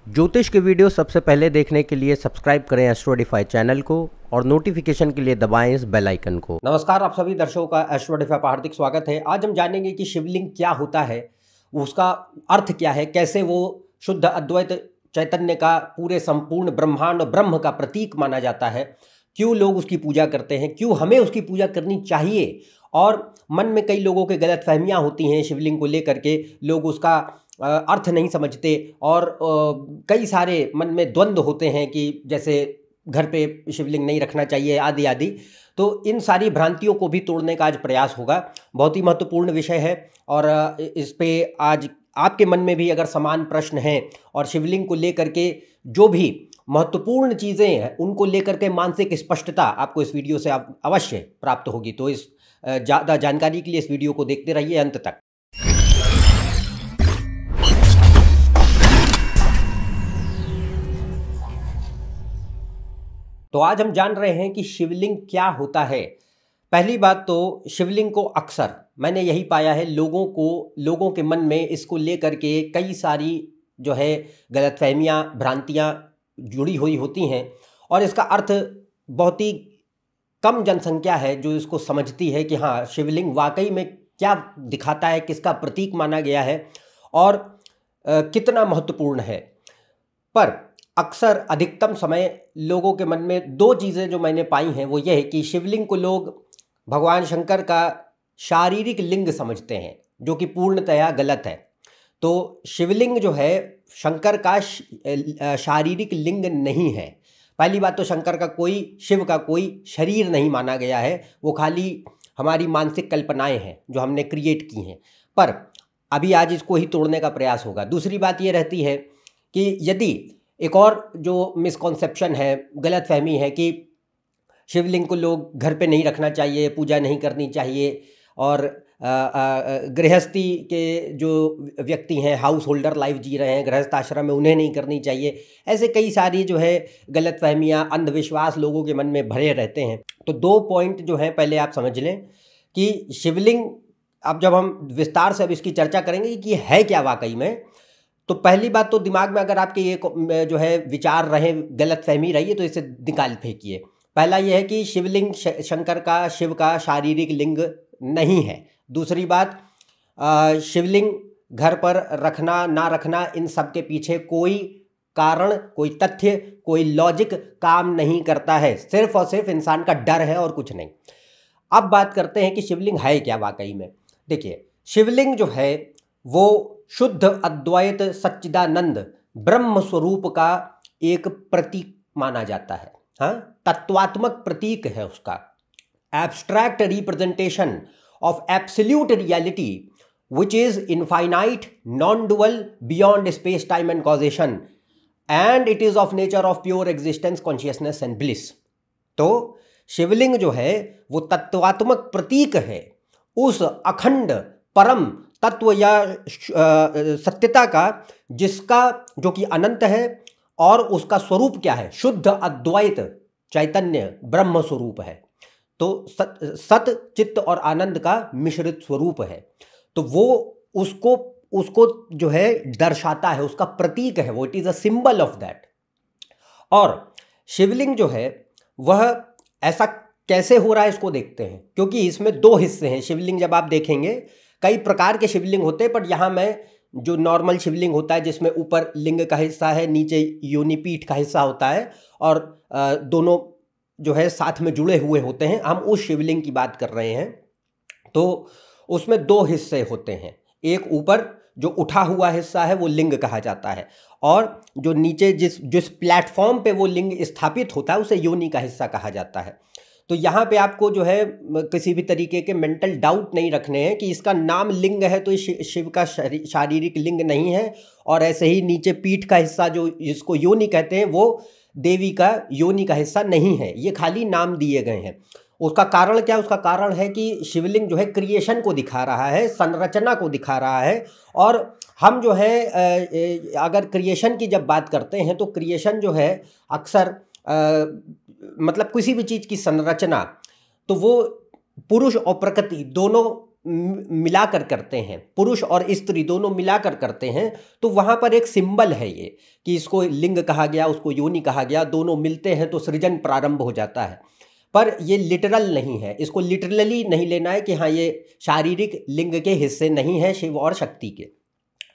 ज्योतिष के वीडियो सबसे पहले देखने के लिए सब्सक्राइब करें एस्ट्रोडिफाई चैनल को और नोटिफिकेशन के लिए दबाएं इस बेल आइकन को। नमस्कार, आप सभी दर्शकों का एस्ट्रोडिफाई पर हार्दिक स्वागत है। आज हम जानेंगे कि शिवलिंग क्या होता है, उसका अर्थ क्या है, कैसे वो शुद्ध अद्वैत चैतन्य का पूरे संपूर्ण ब्रह्मांड ब्रह्म का प्रतीक माना जाता है, क्यों लोग उसकी पूजा करते हैं, क्यों हमें उसकी पूजा करनी चाहिए। और मन में कई लोगों के गलतफहमियां होती हैं शिवलिंग को लेकर के, लोग उसका अर्थ नहीं समझते और कई सारे मन में द्वंद्व होते हैं कि जैसे घर पे शिवलिंग नहीं रखना चाहिए आदि आदि। तो इन सारी भ्रांतियों को भी तोड़ने का आज प्रयास होगा। बहुत ही महत्वपूर्ण विषय है और इस पे आज आपके मन में भी अगर समान प्रश्न हैं और शिवलिंग को लेकर के जो भी महत्वपूर्ण चीज़ें हैं उनको लेकर के मानसिक स्पष्टता आपको इस वीडियो से अवश्य प्राप्त होगी। तो इस ज़्यादा जानकारी के लिए इस वीडियो को देखते रहिए अंत तक। तो आज हम जान रहे हैं कि शिवलिंग क्या होता है। पहली बात तो शिवलिंग को अक्सर मैंने यही पाया है लोगों के मन में इसको लेकर के कई सारी जो है गलतफहमियां भ्रांतियां जुड़ी हुई होती हैं और इसका अर्थ बहुत ही कम जनसंख्या है जो इसको समझती है कि हाँ शिवलिंग वाकई में क्या दिखाता है, किसका प्रतीक माना गया है और कितना महत्वपूर्ण है। पर अक्सर अधिकतम समय लोगों के मन में दो चीज़ें जो मैंने पाई हैं वो ये है कि शिवलिंग को लोग भगवान शंकर का शारीरिक लिंग समझते हैं, जो कि पूर्णतया गलत है। तो शिवलिंग जो है शंकर का शारीरिक लिंग नहीं है। पहली बात तो शंकर का शिव का कोई शरीर नहीं माना गया है, वो खाली हमारी मानसिक कल्पनाएं हैं जो हमने क्रिएट की हैं। पर अभी आज इसको ही तोड़ने का प्रयास होगा। दूसरी बात ये रहती है कि यदि एक और जो मिसकॉन्सेप्शन है, गलतफहमी है कि शिवलिंग को लोग घर पे नहीं रखना चाहिए, पूजा नहीं करनी चाहिए और गृहस्थी के जो व्यक्ति हैं, हाउस होल्डर लाइफ जी रहे हैं, गृहस्थ आश्रम में, उन्हें नहीं करनी चाहिए। ऐसे कई सारी जो है गलतफहमियां, अंधविश्वास लोगों के मन में भरे रहते हैं। तो दो पॉइंट जो है पहले आप समझ लें कि शिवलिंग, अब जब हम विस्तार से अब इसकी चर्चा करेंगे कि है क्या वाकई में, तो पहली बात तो दिमाग में अगर आपके ये जो है विचार रहे, गलतफहमी रही है, तो इसे निकाल फेंकिए। पहला ये है कि शिवलिंग शंकर का, शिव का शारीरिक लिंग नहीं है। दूसरी बात, शिवलिंग घर पर रखना ना रखना, इन सब के पीछे कोई कारण, कोई तथ्य, कोई लॉजिक काम नहीं करता है। सिर्फ और सिर्फ इंसान का डर है और कुछ नहीं। अब बात करते हैं कि शिवलिंग है क्या वाकई में। देखिए, शिवलिंग जो है वो शुद्ध अद्वैत सच्चिदानंद ब्रह्म स्वरूप का एक प्रतीक माना जाता है। हाँ, तत्वात्मक प्रतीक है उसका, abstract representation of absolute reality which is infinite, non dual, beyond space time and causation, and it is of nature of pure existence, consciousness and bliss. तो शिवलिंग जो है वो तत्वात्मक प्रतीक है उस अखंड परम तत्व या सत्यता का, जिसका, जो कि अनंत है और उसका स्वरूप क्या है, शुद्ध अद्वैत चैतन्य ब्रह्म स्वरूप है। तो सत चित्त और आनंद का मिश्रित स्वरूप है। तो वो उसको जो है दर्शाता है, उसका प्रतीक है वो, it is a symbol of that. और शिवलिंग जो है वह ऐसा कैसे हो रहा है इसको देखते हैं, क्योंकि इसमें दो हिस्से हैं। शिवलिंग जब आप देखेंगे, कई प्रकार के शिवलिंग होते हैं, पर यहाँ मैं जो नॉर्मल शिवलिंग होता है जिसमें ऊपर लिंग का हिस्सा है, नीचे योनिपीठ का हिस्सा होता है और दोनों जो है साथ में जुड़े हुए होते हैं, हम उस शिवलिंग की बात कर रहे हैं। तो उसमें दो हिस्से होते हैं। एक ऊपर जो उठा हुआ हिस्सा है वो लिंग कहा जाता है, और जो नीचे जिस प्लेटफॉर्म पे वो लिंग स्थापित होता है उसे योनि का हिस्सा कहा जाता है। तो यहाँ पे आपको जो है किसी भी तरीके के मेंटल डाउट नहीं रखने हैं कि इसका नाम लिंग है तो ये शिव का शारीरिक लिंग नहीं है, और ऐसे ही नीचे पीठ का हिस्सा जो जिसको योनि कहते हैं वो देवी का योनि का हिस्सा नहीं है। ये खाली नाम दिए गए हैं। उसका कारण क्या है? उसका कारण है कि शिवलिंग जो है क्रिएशन को दिखा रहा है, संरचना को दिखा रहा है। और हम जो है अगर क्रिएशन की जब बात करते हैं तो क्रिएशन जो है अक्सर मतलब किसी भी चीज़ की संरचना, तो वो पुरुष और प्रकृति दोनों मिलाकर करते हैं, पुरुष और स्त्री दोनों मिलाकर करते हैं, तो वहाँ पर एक सिंबल है ये कि इसको लिंग कहा गया, उसको योनि कहा गया, दोनों मिलते हैं तो सृजन प्रारंभ हो जाता है। पर ये लिटरल नहीं है, इसको लिटरली नहीं लेना है कि हाँ ये शारीरिक लिंग के हिस्से नहीं है शिव और शक्ति के।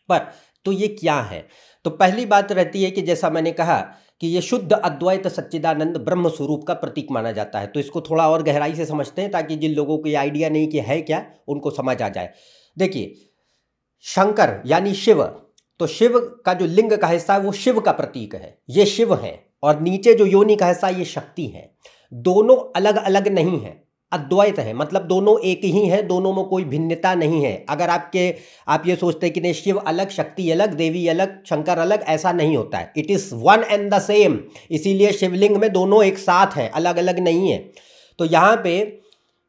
पर तो ये क्या है? तो पहली बात रहती है कि जैसा मैंने कहा कि ये शुद्ध अद्वैत सच्चिदानंद ब्रह्म स्वरूप का प्रतीक माना जाता है। तो इसको थोड़ा और गहराई से समझते हैं ताकि जिन लोगों को ये आइडिया नहीं कि है क्या, उनको समझ आ जाए। देखिए, शंकर यानी शिव, तो शिव का जो लिंग का हिस्सा है वो शिव का प्रतीक है, ये शिव है, और नीचे जो योनि का हिस्सा ये शक्ति है। दोनों अलग अलग नहीं है, अद्वैत है, मतलब दोनों एक ही हैं, दोनों में कोई भिन्नता नहीं है। अगर आप ये सोचते हैं कि नहीं शिव अलग, शक्ति अलग, देवी अलग, शंकर अलग, ऐसा नहीं होता है। It is one and the same, इसीलिए शिवलिंग में दोनों एक साथ हैं, अलग अलग नहीं है। तो यहाँ पे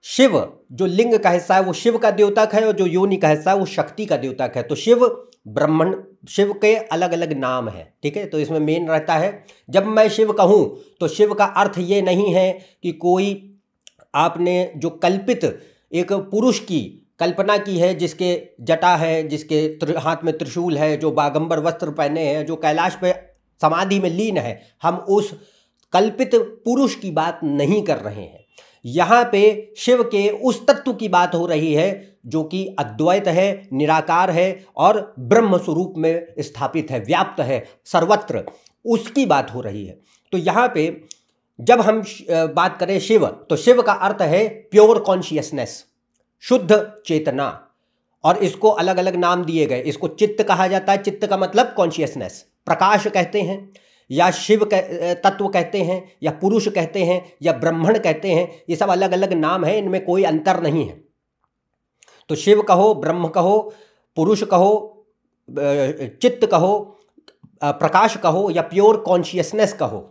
शिव जो लिंग का हिस्सा है वो शिव का द्योतक है, और जो योनि का हिस्सा है वो शक्ति का द्योतक है। तो शिव ब्रह्मण, शिव के अलग अलग नाम है, ठीक है। तो इसमें मेन रहता है, जब मैं शिव कहूँ तो शिव का अर्थ ये नहीं है कि कोई आपने जो कल्पित एक पुरुष की कल्पना की है, जिसके जटा है, जिसके हाथ में त्रिशूल है, जो बागंबर वस्त्र पहने हैं, जो कैलाश पे समाधि में लीन है, हम उस कल्पित पुरुष की बात नहीं कर रहे हैं। यहाँ पे शिव के उस तत्व की बात हो रही है जो कि अद्वैत है, निराकार है और ब्रह्म स्वरूप में स्थापित है, व्याप्त है सर्वत्र, उसकी बात हो रही है। तो यहाँ पे जब हम बात करें शिव, तो शिव का अर्थ है प्योर कॉन्शियसनेस, शुद्ध चेतना, और इसको अलग अलग नाम दिए गए। इसको चित्त कहा जाता है, चित्त का मतलब कॉन्शियसनेस, प्रकाश कहते हैं, या शिव तत्व कहते हैं, या पुरुष कहते हैं, या ब्रह्मण कहते हैं। ये सब अलग अलग नाम है, इनमें कोई अंतर नहीं है। तो शिव कहो, ब्रह्म कहो, पुरुष कहो, चित्त कहो, प्रकाश कहो, या प्योर कॉन्शियसनेस कहो,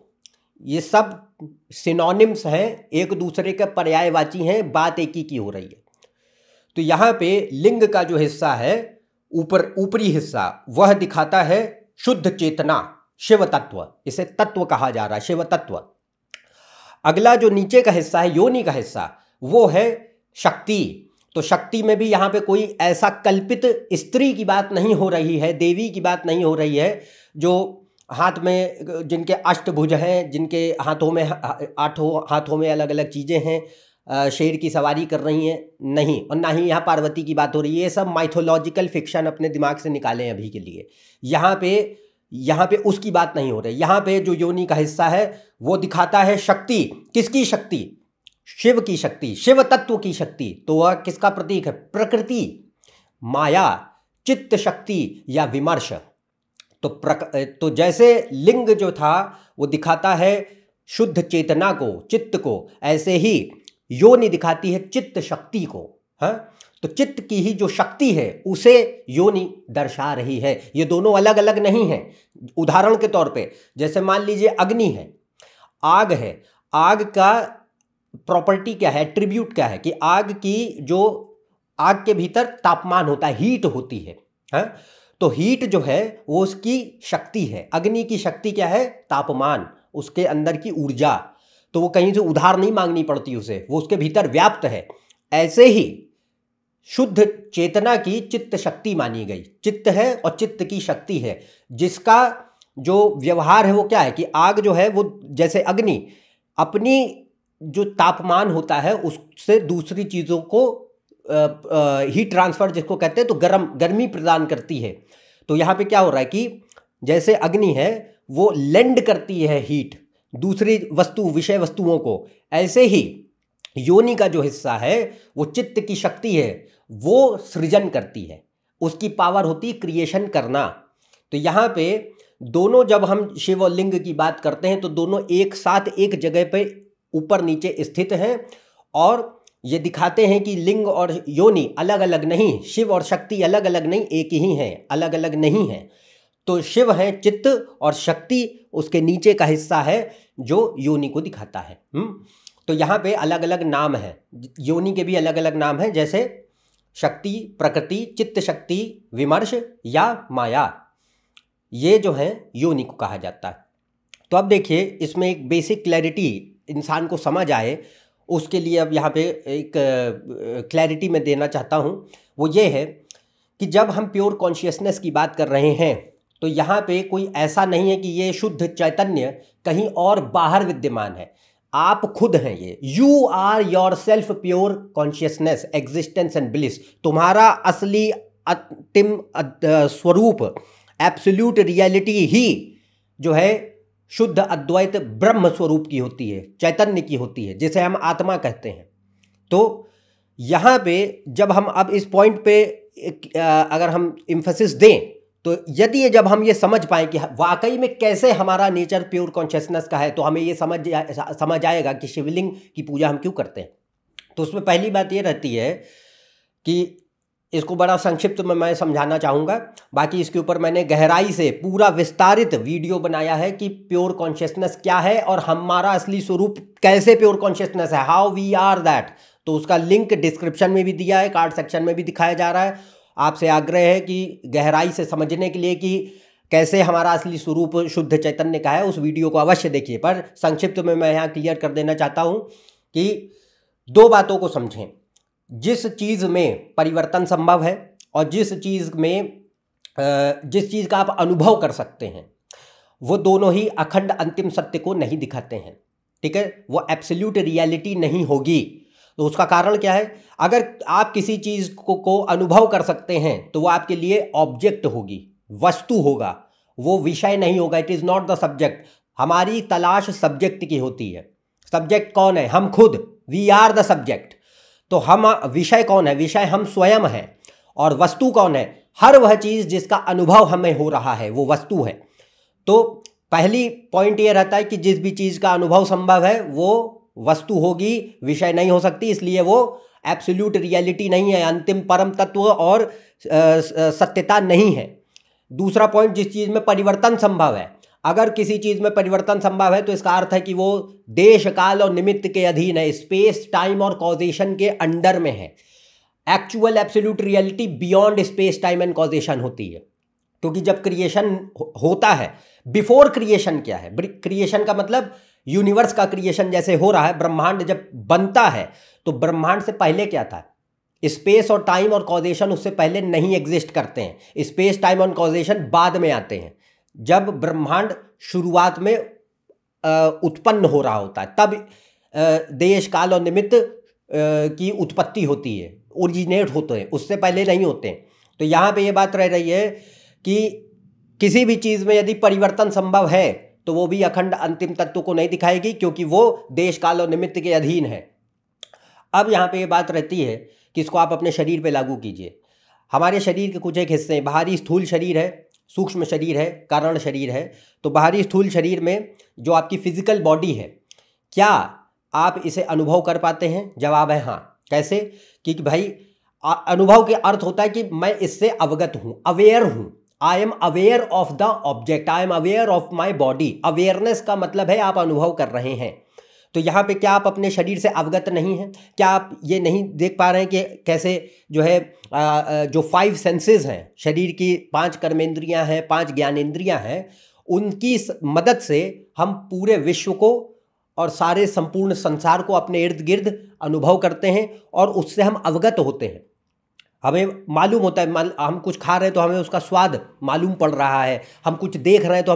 ये सब सिनोनिम्स हैं, एक दूसरे के पर्यायवाची हैं, बात एक ही की हो रही है। तो यहाँ पे लिंग का जो हिस्सा है, ऊपरी हिस्सा, वह दिखाता है शुद्ध चेतना, शिव तत्व, इसे तत्व कहा जा रहा है, शिव तत्व। अगला जो नीचे का हिस्सा है, योनि का हिस्सा, वो है शक्ति। तो शक्ति में भी यहाँ पे कोई ऐसा कल्पित स्त्री की बात नहीं हो रही है, देवी की बात नहीं हो रही है, जो हाथ में, जिनके अष्टभुज हैं, जिनके हाथों में 8 हाथों में अलग अलग चीज़ें हैं, शेर की सवारी कर रही हैं, नहीं। और ना ही यहाँ पार्वती की बात हो रही है। ये सब माइथोलॉजिकल फिक्शन अपने दिमाग से निकालें अभी के लिए। यहाँ पे उसकी बात नहीं हो रही। यहाँ पे जो योनि का हिस्सा है वो दिखाता है शक्ति। किसकी शक्ति? शिव की शक्ति, शिव तत्व की शक्ति। तो वह किसका प्रतीक है? प्रकृति, माया, चित्त शक्ति या विमर्श। तो जैसे लिंग जो था वो दिखाता है शुद्ध चेतना को, चित्त को, ऐसे ही योनि दिखाती है चित्त शक्ति को। हाँ, तो चित्त की ही जो शक्ति है उसे योनि दर्शा रही है। ये दोनों अलग अलग नहीं हैं। उदाहरण के तौर पे जैसे मान लीजिए अग्नि है, आग है, आग का प्रॉपर्टी क्या है, एट्रीब्यूट क्या है कि आग के भीतर तापमान होता है, हीट होती है। हाँ, तो हीट जो है वो उसकी शक्ति है। अग्नि की शक्ति क्या है? तापमान, उसके अंदर की ऊर्जा। तो वो कहीं से उधार नहीं मांगनी पड़ती उसे, वो उसके भीतर व्याप्त है। ऐसे ही शुद्ध चेतना की चित्त शक्ति मानी गई। चित्त है और चित्त की शक्ति है, जिसका जो व्यवहार है वो क्या है कि आग जो है वो जैसे अग्नि अपनी जो तापमान होता है उससे दूसरी चीज़ों को हीट ट्रांसफर जिसको कहते हैं, तो गर्मी प्रदान करती है। तो यहाँ पे क्या हो रहा है कि जैसे अग्नि है वो लेंड करती है हीट दूसरी विषय वस्तुओं को, ऐसे ही योनि का जो हिस्सा है वो चित्त की शक्ति है, वो सृजन करती है, उसकी पावर होती है क्रिएशन करना। तो यहाँ पे दोनों, जब हम शिव और लिंग की बात करते हैं तो दोनों एक साथ एक जगह पे ऊपर नीचे स्थित हैं, और ये दिखाते हैं कि लिंग और योनि अलग अलग नहीं, शिव और शक्ति अलग अलग नहीं, एक ही हैं, अलग अलग नहीं हैं। तो शिव है चित्त और शक्ति उसके नीचे का हिस्सा है जो योनि को दिखाता है। तो यहाँ पे अलग अलग नाम हैं, योनि के भी अलग अलग नाम हैं, जैसे शक्ति, प्रकृति, चित्त शक्ति, विमर्श या माया, ये जो है योनि को कहा जाता है। तो अब देखिए, इसमें एक बेसिक क्लैरिटी इंसान को समझ आए, उसके लिए अब यहाँ पे एक क्लैरिटी मैं देना चाहता हूँ। वो ये है कि जब हम प्योर कॉन्शियसनेस की बात कर रहे हैं तो यहाँ पे कोई ऐसा नहीं है कि ये शुद्ध चैतन्य कहीं और बाहर विद्यमान है। आप खुद हैं ये। You are yourself pure consciousness existence and bliss. तुम्हारा असली अंतिम स्वरूप एब्सोल्यूट रियलिटी ही जो है शुद्ध अद्वैत ब्रह्म स्वरूप की होती है, चैतन्य की होती है, जिसे हम आत्मा कहते हैं। तो यहाँ पे जब हम अब इस पॉइंट पे अगर हम इम्फेसिस दें तो यदि जब हम ये समझ पाएँ कि वाकई में कैसे हमारा नेचर प्योर कॉन्शियसनेस का है, तो हमें ये समझ आएगा कि शिवलिंग की पूजा हम क्यों करते हैं। तो उसमें पहली बात ये रहती है कि इसको बड़ा संक्षिप्त में मैं समझाना चाहूँगा, बाकी इसके ऊपर मैंने गहराई से पूरा विस्तारित वीडियो बनाया है कि प्योर कॉन्शियसनेस क्या है और हमारा असली स्वरूप कैसे प्योर कॉन्शियसनेस है, हाउ वी आर दैट। तो उसका लिंक डिस्क्रिप्शन में भी दिया है, कार्ड सेक्शन में भी दिखाया जा रहा है। आपसे आग्रह है कि गहराई से समझने के लिए कि कैसे हमारा असली स्वरूप शुद्ध चैतन्य का है, उस वीडियो को अवश्य देखिए। पर संक्षिप्त में मैं यहाँ क्लियर कर देना चाहता हूँ कि दो बातों को समझें। जिस चीज़ में परिवर्तन संभव है और जिस चीज़ का आप अनुभव कर सकते हैं, वो दोनों ही अखंड अंतिम सत्य को नहीं दिखाते हैं। ठीक है, वो एब्सोल्यूट रियलिटी नहीं होगी। तो उसका कारण क्या है? अगर आप किसी चीज़ को अनुभव कर सकते हैं तो वो आपके लिए ऑब्जेक्ट होगी, वस्तु होगा, वो विषय नहीं होगा। It is not the subject. हमारी तलाश सब्जेक्ट की होती है। सब्जेक्ट कौन है? हम खुद। We are the subject. तो हम विषय कौन है? विषय हम स्वयं हैं। और वस्तु कौन है? हर वह चीज़ जिसका अनुभव हमें हो रहा है वो वस्तु है। तो पहली पॉइंट ये रहता है कि जिस भी चीज़ का अनुभव संभव है वो वस्तु होगी, विषय नहीं हो सकती, इसलिए वो एब्सोल्यूट रियलिटी नहीं है, अंतिम परम तत्व और सत्यता नहीं है। दूसरा पॉइंट, जिस चीज़ में परिवर्तन संभव है, अगर किसी चीज़ में परिवर्तन संभव है तो इसका अर्थ है कि वो देश काल और निमित्त के अधीन है, स्पेस टाइम और कॉजेशन के अंडर में है। Actual absolute reality beyond space time and causation होती है। क्योंकि जब क्रिएशन होता है, बिफोर क्रिएशन क्या है? क्रिएशन का मतलब यूनिवर्स का क्रिएशन जैसे हो रहा है, ब्रह्मांड जब बनता है तो ब्रह्मांड से पहले क्या था? स्पेस और टाइम और कॉजेशन उससे पहले नहीं एग्जिस्ट करते हैं। स्पेस टाइम और कॉजेशन बाद में आते हैं। जब ब्रह्मांड शुरुआत में उत्पन्न हो रहा होता है तब देश काल और निमित्त की उत्पत्ति होती है, ओरिजिनेट होते हैं, उससे पहले नहीं होते हैं। तो यहाँ पे ये बात रह रही है कि किसी भी चीज़ में यदि परिवर्तन संभव है तो वो भी अखंड अंतिम तत्व को नहीं दिखाएगी, क्योंकि वो देश काल और निमित्त के अधीन है। अब यहाँ पे ये बात रहती है कि इसको आप अपने शरीर पे लागू कीजिए। हमारे शरीर के कुछ एक हिस्से हैं। बाहरी स्थूल शरीर है, सूक्ष्म शरीर है, कारण शरीर है। तो बाहरी स्थूल शरीर में जो आपकी फिजिकल बॉडी है, क्या आप इसे अनुभव कर पाते हैं? जवाब है हाँ। कैसे? क्योंकि भाई अनुभव के अर्थ होता है कि मैं इससे अवगत हूँ, अवेयर हूँ। I am aware of the object, I am aware of my body. Awareness का मतलब है आप अनुभव कर रहे हैं। तो यहाँ पे क्या आप अपने शरीर से अवगत नहीं हैं? क्या आप ये नहीं देख पा रहे हैं कि कैसे जो है जो 5 सेंसेस हैं, शरीर की 5 कर्मेंद्रियां हैं, 5 ज्ञानेंद्रियां हैं, उनकी मदद से हम पूरे विश्व को और सारे संपूर्ण संसार को अपने इर्द गिर्द अनुभव करते हैं और उससे हम अवगत होते हैं। हमें मालूम होता है, हम कुछ खा रहे हैं तो हमें उसका स्वाद मालूम पड़ रहा है, हम कुछ देख रहे हैं तो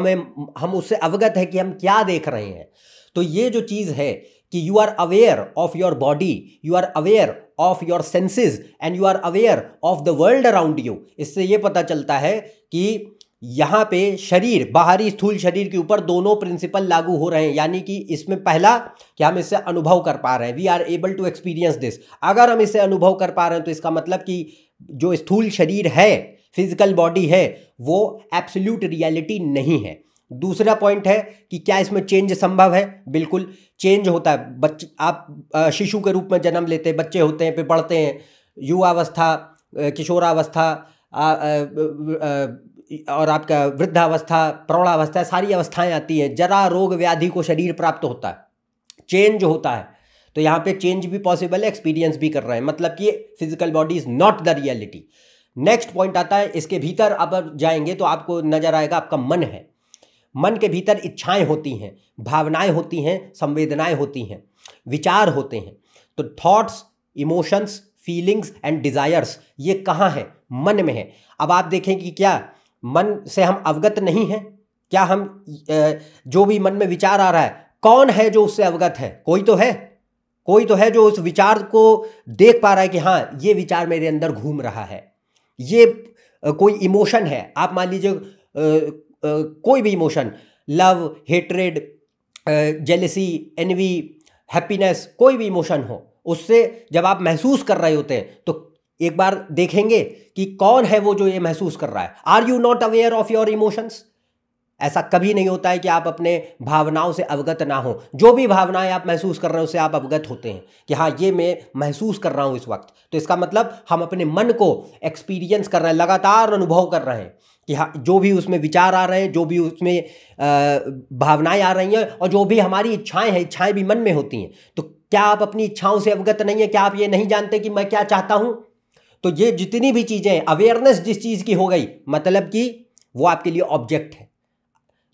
हम उससे अवगत है कि हम क्या देख रहे हैं। तो ये जो चीज़ है कि you are aware of your body, you are aware of your senses and you are aware of the world around you, इससे ये पता चलता है कि यहाँ पे शरीर, बाहरी स्थूल शरीर के ऊपर दोनों प्रिंसिपल लागू हो रहे हैं। यानी कि इसमें पहला कि हम इससे अनुभव कर पा रहे हैं, we are able to experience this. अगर हम इसे अनुभव कर पा रहे हैं तो इसका मतलब कि जो स्थूल शरीर है, फिजिकल बॉडी है, वो एब्सोल्यूट रियलिटी नहीं है। दूसरा पॉइंट है कि क्या इसमें चेंज संभव है? बिल्कुल चेंज होता है। बच्चे, आप शिशु के रूप में जन्म लेते हैं, बच्चे होते हैं, फिर बढ़ते हैं, युवावस्था, किशोरावस्था और आपका वृद्धावस्था, प्रौढ़ावस्था, सारी अवस्थाएं आती हैं। जरा रोग व्याधि को शरीर प्राप्त होता है, चेंज होता है। तो यहाँ पे चेंज भी पॉसिबल है, एक्सपीरियंस भी कर रहे हैं, मतलब कि physical body is not the reality. Next point आता है, इसके भीतर अब जाएंगे तो आपको नजर आएगा आपका मन है। मन के भीतर इच्छाएं होती हैं, भावनाएं होती हैं, संवेदनाएं होती हैं, विचार होते हैं। तो thoughts, emotions, feelings and desires ये कहाँ है? मन में है। अब आप देखें कि क्या मन से हम अवगत नहीं हैं? क्या हम जो भी मन में विचार आ रहा है, कौन है जो उससे अवगत है? कोई तो है, कोई तो है जो उस विचार को देख पा रहा है कि हाँ ये विचार मेरे अंदर घूम रहा है। ये कोई इमोशन है, आप मान लीजिए कोई भी emotion, love, hatred, jealousy, envy, happiness, कोई भी इमोशन हो, उससे जब आप महसूस कर रहे होते हैं तो एक बार देखेंगे कि कौन है वो जो ये महसूस कर रहा है। Are you not aware of your emotions? ऐसा कभी नहीं होता है कि आप अपने भावनाओं से अवगत ना हो। जो भी भावनाएं आप महसूस कर रहे हैं उससे आप अवगत होते हैं कि हाँ ये मैं महसूस कर रहा हूँ इस वक्त। तो इसका मतलब हम अपने मन को एक्सपीरियंस कर रहे हैं, लगातार अनुभव कर रहे हैं कि हाँ जो भी उसमें विचार आ रहे हैं, जो भी उसमें भावनाएं आ रही हैं, और जो भी हमारी इच्छाएं हैं, इच्छाएं भी मन में होती हैं। तो क्या आप अपनी इच्छाओं से अवगत नहीं है? क्या आप ये नहीं जानते कि मैं क्या चाहता हूँ? तो ये जितनी भी चीज़ें, अवेयरनेस जिस चीज़ की हो गई, मतलब कि वो आपके लिए ऑब्जेक्ट है।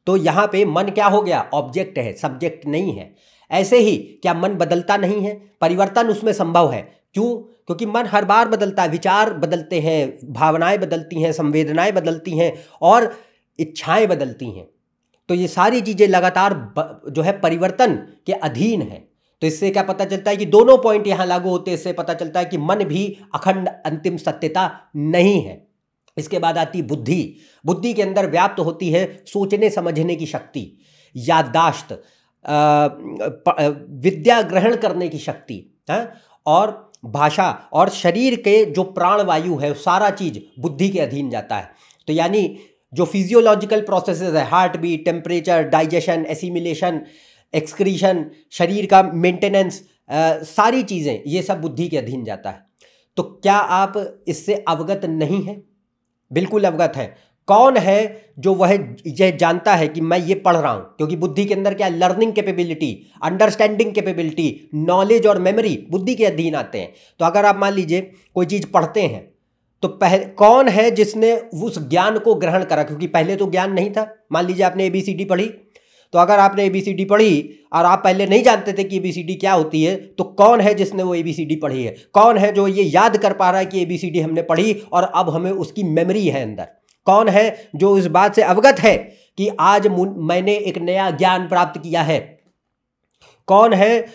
तो यहाँ पे मन क्या हो गया? ऑब्जेक्ट है, सब्जेक्ट नहीं है। ऐसे ही क्या मन बदलता नहीं है? परिवर्तन उसमें संभव है। क्यों? क्योंकि मन हर बार बदलता है, विचार बदलते हैं, भावनाएं बदलती हैं, संवेदनाएं बदलती हैं और इच्छाएं बदलती हैं। तो ये सारी चीज़ें लगातार जो है परिवर्तन के अधीन है। तो इससे क्या पता चलता है कि दोनों पॉइंट यहाँ लागू होते हैं। इससे पता चलता है कि मन भी अखंड अंतिम सत्यता नहीं है। इसके बाद आती बुद्धि। बुद्धि के अंदर व्याप्त होती है सोचने समझने की शक्ति, याददाश्त, विद्या ग्रहण करने की शक्ति है, और भाषा और शरीर के जो प्राणवायु है, सारा चीज बुद्धि के अधीन जाता है। तो यानी जो फिजियोलॉजिकल प्रोसेसेस है, heart beat, temperature, digestion, assimilation, excretion, शरीर का मेंटेनेंस, सारी चीज़ें ये सब बुद्धि के अधीन जाता है। तो क्या आप इससे अवगत नहीं हैं? बिल्कुल अवगत है। कौन है जो वह यह जानता है कि मैं ये पढ़ रहा हूं? क्योंकि बुद्धि के अंदर क्या, learning capability, understanding capability, knowledge और मेमोरी बुद्धि के अधीन आते हैं। तो अगर आप मान लीजिए कोई चीज़ पढ़ते हैं तो कौन है जिसने उस ज्ञान को ग्रहण करा? क्योंकि पहले तो ज्ञान नहीं था। मान लीजिए आपने ABCD पढ़ी, तो अगर आपने ABCD पढ़ी और आप पहले नहीं जानते थे कि ABCD क्या होती है, तो कौन है जिसने वो ABCD पढ़ी है? कौन है जो ये याद कर पा रहा है कि ABCD हमने पढ़ी और अब हमें उसकी मेमोरी है अंदर? कौन है जो इस बात से अवगत है कि आज मैंने एक नया ज्ञान प्राप्त किया है? कौन है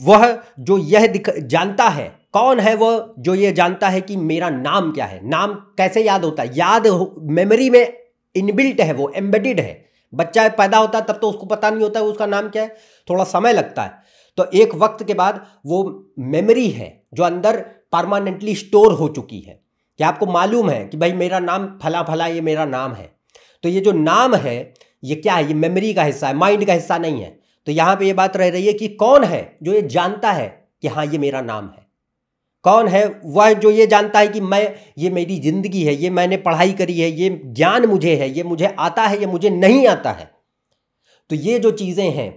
वह जो यह जानता है? कौन है वह जो ये जानता है कि मेरा नाम क्या है? नाम कैसे याद होता है? याद मेमोरी में इनबिल्ट है, वो एम्बेडेड है। बच्चा पैदा होता है तब तो उसको पता नहीं होता है उसका नाम क्या है, थोड़ा समय लगता है। तो एक वक्त के बाद वो मेमोरी है जो अंदर परमानेंटली स्टोर हो चुकी है कि आपको मालूम है कि भाई मेरा नाम फला फला, ये मेरा नाम है। तो ये जो नाम है ये क्या है? ये मेमोरी का हिस्सा है, माइंड का हिस्सा नहीं है। तो यहाँ पे ये बात रह रही है कि कौन है जो ये जानता है कि हाँ ये मेरा नाम है? कौन है वह जो ये जानता है कि ये मेरी जिंदगी है, ये मैंने पढ़ाई करी है, ये ज्ञान मुझे है, ये मुझे आता है, ये मुझे नहीं आता है? तो ये जो चीज़ें हैं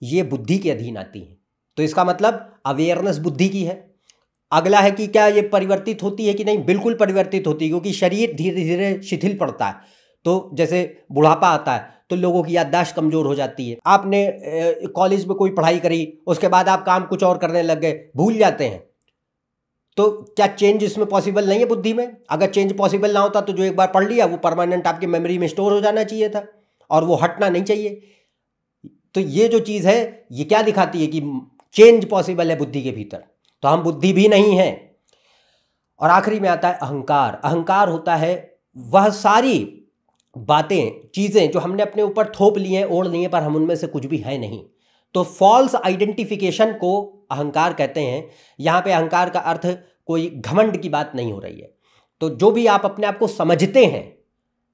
ये बुद्धि के अधीन आती हैं। तो इसका मतलब अवेयरनेस बुद्धि की है। अगला है कि क्या ये परिवर्तित होती है कि नहीं? बिल्कुल परिवर्तित होती है, क्योंकि शरीर धीरे धीरे शिथिल पड़ता है। तो जैसे बुढ़ापा आता है तो लोगों की याददाश्त कमज़ोर हो जाती है। आपने कॉलेज में कोई पढ़ाई करी, उसके बाद आप काम कुछ और करने लग गए, भूल जाते हैं। तो क्या चेंज इसमें पॉसिबल नहीं है बुद्धि में? अगर चेंज पॉसिबल ना होता तो जो एक बार पढ़ लिया वो परमानेंट आपकी मेमोरी में स्टोर हो जाना चाहिए था और वो हटना नहीं चाहिए। तो ये जो चीज़ है ये क्या दिखाती है कि चेंज पॉसिबल है बुद्धि के भीतर। तो हम बुद्धि भी नहीं हैं। और आखिरी में आता है अहंकार। अहंकार होता है वह सारी बातें, चीज़ें जो हमने अपने ऊपर थोप ली हैं, ओढ़ ली हैं, पर हम उनमें से कुछ भी है नहीं। तो फॉल्स आइडेंटिफिकेशन को अहंकार कहते हैं। यहाँ पे अहंकार का अर्थ कोई घमंड की बात नहीं हो रही है। तो जो भी आप अपने आप को समझते हैं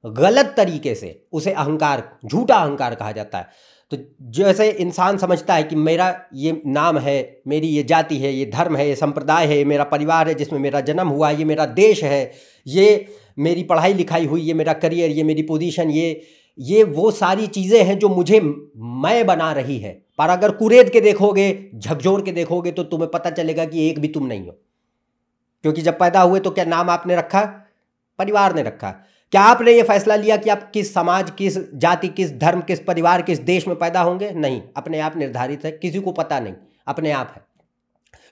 गलत तरीके से, उसे अहंकार, झूठा अहंकार कहा जाता है। तो जैसे इंसान समझता है कि मेरा ये नाम है, मेरी ये जाति है, ये धर्म है, ये संप्रदाय है, ये मेरा परिवार है जिसमें मेरा जन्म हुआ, ये मेरा देश है, ये मेरी पढ़ाई लिखाई हुई, ये मेरा करियर, ये मेरी पोजीशन, ये वो सारी चीज़ें हैं जो मुझे मैं बना रही है। पर अगर कुरेद के देखोगे, झकझोर के देखोगे तो तुम्हें पता चलेगा कि एक भी तुम नहीं हो। क्योंकि जब पैदा हुए तो क्या नाम आपने रखा? परिवार ने रखा। क्या आपने ये फैसला लिया कि आप किस समाज, किस जाति, किस धर्म, किस परिवार, किस देश में पैदा होंगे? नहीं, अपने आप निर्धारित है, किसी को पता नहीं, अपने आप है।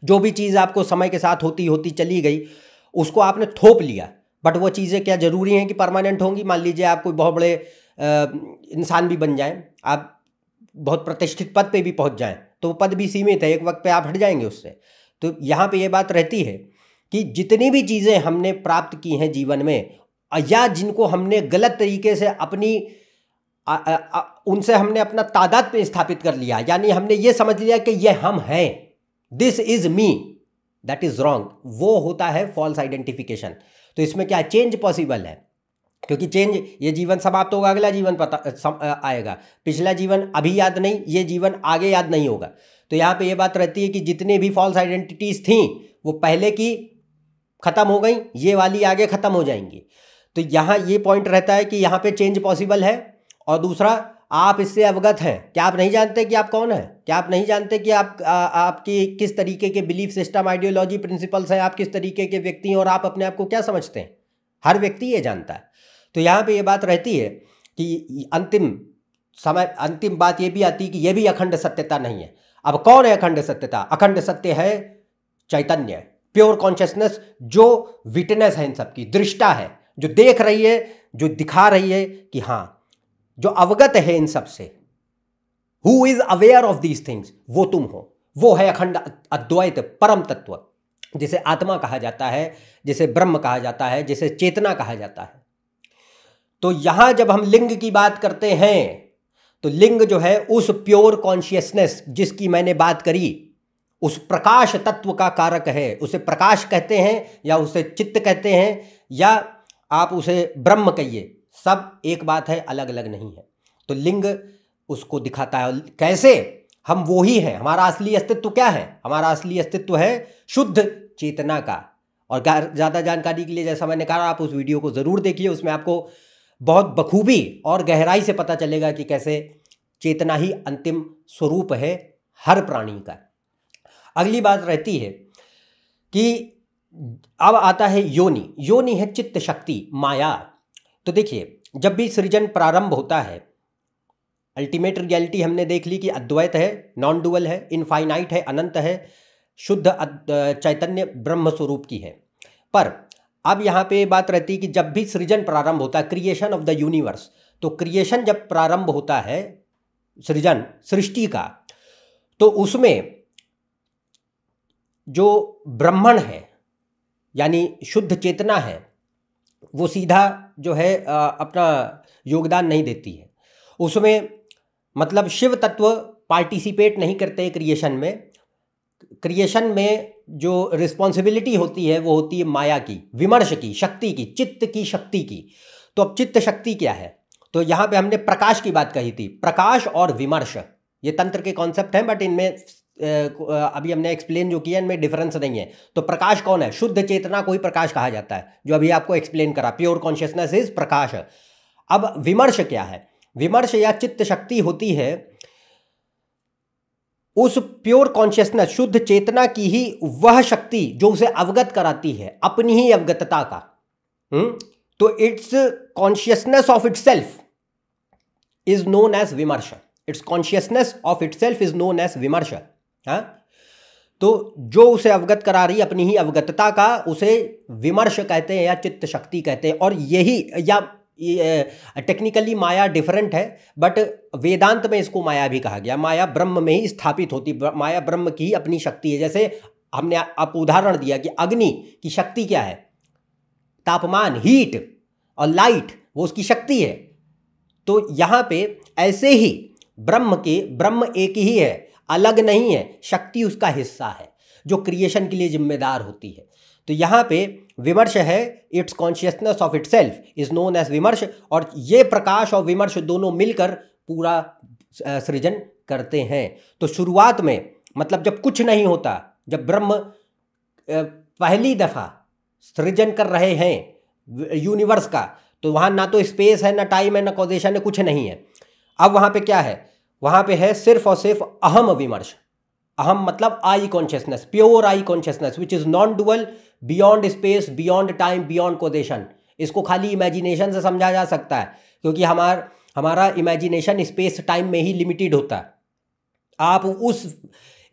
जो भी चीज़ आपको समय के साथ होती होती चली गई, उसको आपने थोप लिया, बट वो चीज़ें क्या ज़रूरी हैं कि परमानेंट होंगी? मान लीजिए आप कोई बहुत बड़े इंसान भी बन जाएं, आप बहुत प्रतिष्ठित पद पे भी पहुंच जाएं, तो वो पद भी सीमित है, एक वक्त पे आप हट जाएंगे उससे। तो यहाँ पे ये बात रहती है कि जितनी भी चीज़ें हमने प्राप्त की हैं जीवन में, या जिनको हमने गलत तरीके से अपनी उनसे हमने अपना तादाद स्थापित कर लिया, यानी हमने ये समझ लिया कि ये हम हैं, this is me, that is wrong, वो होता है फॉल्स आइडेंटिफिकेशन। तो इसमें क्या चेंज पॉसिबल है? क्योंकि चेंज, ये जीवन समाप्त होगा, अगला जीवन आएगा, पिछला जीवन अभी याद नहीं, ये जीवन आगे याद नहीं होगा। तो यहाँ पे ये बात रहती है कि जितने भी फॉल्स आइडेंटिटीज थी वो पहले की खत्म हो गई, ये वाली आगे खत्म हो जाएंगी। तो यहाँ ये पॉइंट रहता है कि यहाँ पे चेंज पॉसिबल है। और दूसरा, आप इससे अवगत हैं, क्या आप नहीं जानते कि आप कौन हैं? क्या आप नहीं जानते कि आपकी किस तरीके के बिलीफ सिस्टम, आइडियोलॉजी, प्रिंसिपल्स हैं, आप किस तरीके के व्यक्ति हैं और आप अपने आप को क्या समझते हैं? हर व्यक्ति ये जानता है। तो यहाँ पे ये बात रहती है कि अंतिम बात ये भी आती है कि ये भी अखंड सत्यता नहीं है। अब कौन है अखंड सत्यता? अखंड सत्य है चैतन्य, प्योर कॉन्शियसनेस, जो विटनेस है इन सबकी, दृष्टा है, जो देख रही है, जो दिखा रही है कि हाँ, जो अवगत है इन सब से, who is aware of these things, वो तुम हो। वो है अखंड अद्वैत परम तत्व, जिसे आत्मा कहा जाता है, जिसे ब्रह्म कहा जाता है, जिसे चेतना कहा जाता है। तो यहां जब हम लिंग की बात करते हैं, तो लिंग जो है उस प्योर कॉन्शियसनेस जिसकी मैंने बात करी, उस प्रकाश तत्व का कारक है। उसे प्रकाश कहते हैं, या उसे चित्त कहते हैं, या आप उसे ब्रह्म कहिए, सब एक बात है, अलग अलग नहीं है। तो लिंग उसको दिखाता है। कैसे? हम वो ही हैं। हमारा असली अस्तित्व क्या है? हमारा असली अस्तित्व है शुद्ध चेतना का। और ज़्यादा जानकारी के लिए, जैसा मैंने कहा, आप उस वीडियो को ज़रूर देखिए, उसमें आपको बहुत बखूबी और गहराई से पता चलेगा कि कैसे चेतना ही अंतिम स्वरूप है हर प्राणी का। अगली बात रहती है कि अब आता है योनि। योनि है चित्त शक्ति, माया। तो देखिए, जब भी सृजन प्रारंभ होता है, अल्टीमेट रियलिटी हमने देख ली कि अद्वैत है, नॉन डुअल है, इनफाइनाइट है, अनंत है, शुद्ध चैतन्य ब्रह्म स्वरूप की है। पर अब यहाँ पे बात रहती है कि जब भी सृजन प्रारंभ होता है, क्रिएशन ऑफ द यूनिवर्स, तो क्रिएशन जब प्रारंभ होता है, सृजन, सृष्टि का, तो उसमें जो ब्रह्मण है, यानी शुद्ध चेतना है, वो सीधा जो है अपना योगदान नहीं देती है उसमें। मतलब शिव तत्व पार्टिसिपेट नहीं करते क्रिएशन में। क्रिएशन में जो रिस्पॉन्सिबिलिटी होती है वो होती है माया की, विमर्श की, शक्ति की, चित्त की शक्ति की। तो अब चित्त शक्ति क्या है? तो यहाँ पे हमने प्रकाश की बात कही थी। प्रकाश और विमर्श ये तंत्र के कॉन्सेप्ट हैं, बट इनमें अभी हमने एक्सप्लेन जो किया, इनमें डिफरेंस नहीं है। तो प्रकाश कौन है? शुद्ध चेतना को ही प्रकाश कहा जाता है, जो अभी आपको एक्सप्लेन करा, प्योर कॉन्शियसनेस इज प्रकाश। अब विमर्श क्या है? विमर्श या चित्त शक्ति होती है उस प्योर कॉन्शियसनेस, शुद्ध चेतना की ही वह शक्ति जो उसे अवगत कराती है अपनी ही अवगतता का। तो its consciousness of itself is known as vimarsha. Its consciousness of itself is known as vimarsha. हाँ, तो जो उसे अवगत करा रही अपनी ही अवगतता का, उसे विमर्श कहते हैं या चित्त शक्ति कहते हैं। और यही, या टेक्निकली माया डिफरेंट है, बट वेदांत में इसको माया भी कहा गया। माया ब्रह्म में ही स्थापित होती, माया ब्रह्म की ही अपनी शक्ति है। जैसे हमने आपको उदाहरण दिया कि अग्नि की शक्ति क्या है? तापमान, हीट और लाइट, वो उसकी शक्ति है। तो यहाँ पे ऐसे ही ब्रह्म एक ही है, अलग नहीं है, शक्ति उसका हिस्सा है जो क्रिएशन के लिए जिम्मेदार होती है। तो यहाँ पे विमर्श है, it's consciousness of itself is known as विमर्श। और ये प्रकाश और विमर्श दोनों मिलकर पूरा सृजन करते हैं। तो शुरुआत में, मतलब जब कुछ नहीं होता, जब ब्रह्म पहली दफा सृजन कर रहे हैं यूनिवर्स का, तो वहाँ ना तो स्पेस है, ना टाइम है, ना कॉजेशन है, कुछ नहीं है। अब वहाँ पे क्या है? वहाँ पे है सिर्फ और सिर्फ अहम विमर्श। अहम मतलब I consciousness, pure I consciousness, which is non dual, beyond space, beyond time, beyond causation. इसको खाली इमेजिनेशन से समझा जा सकता है, क्योंकि हमारा इमेजिनेशन स्पेस टाइम में ही लिमिटेड होता है। आप उस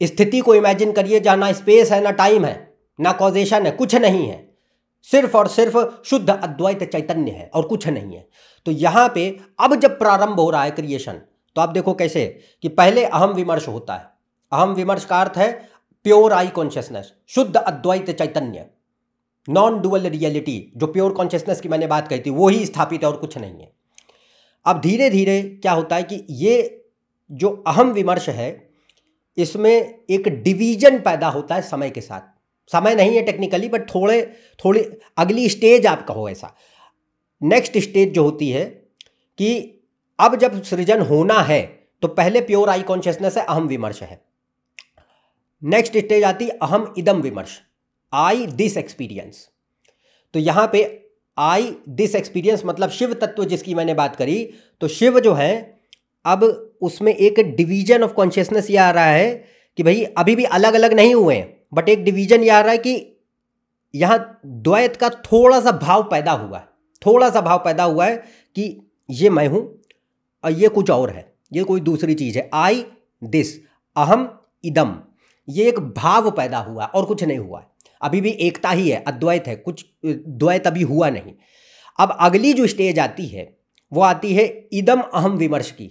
स्थिति को इमेजिन करिए जहाँ ना स्पेस है, ना टाइम है, ना कॉजेशन है, कुछ नहीं है, सिर्फ और सिर्फ शुद्ध अद्वैत चैतन्य है और कुछ नहीं है। तो यहाँ पे अब जब प्रारंभ हो रहा है क्रिएशन, तो आप देखो कैसे कि पहले अहम विमर्श होता है। अहम विमर्श का अर्थ है प्योर आई कॉन्शियसनेस, शुद्ध अद्वैत चैतन्य, नॉन डुअल रियलिटी, जो प्योर कॉन्शियसनेस की मैंने बात कही थी वो ही स्थापित है और कुछ नहीं है। अब धीरे धीरे क्या होता है कि ये जो अहम विमर्श है इसमें एक डिवीजन पैदा होता है समय के साथ। समय नहीं है टेक्निकली, बट थोड़ी अगली स्टेज आप कहो ऐसा। नेक्स्ट स्टेज जो होती है कि अब जब सृजन होना है तो पहले प्योर आई कॉन्शियसनेस है, अहम विमर्श है। नेक्स्ट स्टेज आती अहम इदम विमर्श, आई दिस एक्सपीरियंस। तो यहां पे आई दिस एक्सपीरियंस मतलब शिव तत्व जिसकी मैंने बात करी, तो शिव जो है अब उसमें एक डिवीजन ऑफ कॉन्शियसनेस ये आ रहा है कि भाई अभी भी अलग अलग नहीं हुए हैं, बट एक डिवीजन ये आ रहा है कि यहां द्वैत का थोड़ा सा भाव पैदा हुआ है, थोड़ा सा भाव पैदा हुआ है कि ये मैं हूं और ये कुछ और है, ये कोई दूसरी चीज है। आई दिस, अहम इदम, ये एक भाव पैदा हुआ और कुछ नहीं हुआ है, अभी भी एकता ही है, अद्वैत है, कुछ द्वैत अभी हुआ नहीं। अब अगली जो स्टेज आती है वो आती है इदम अहम विमर्श की,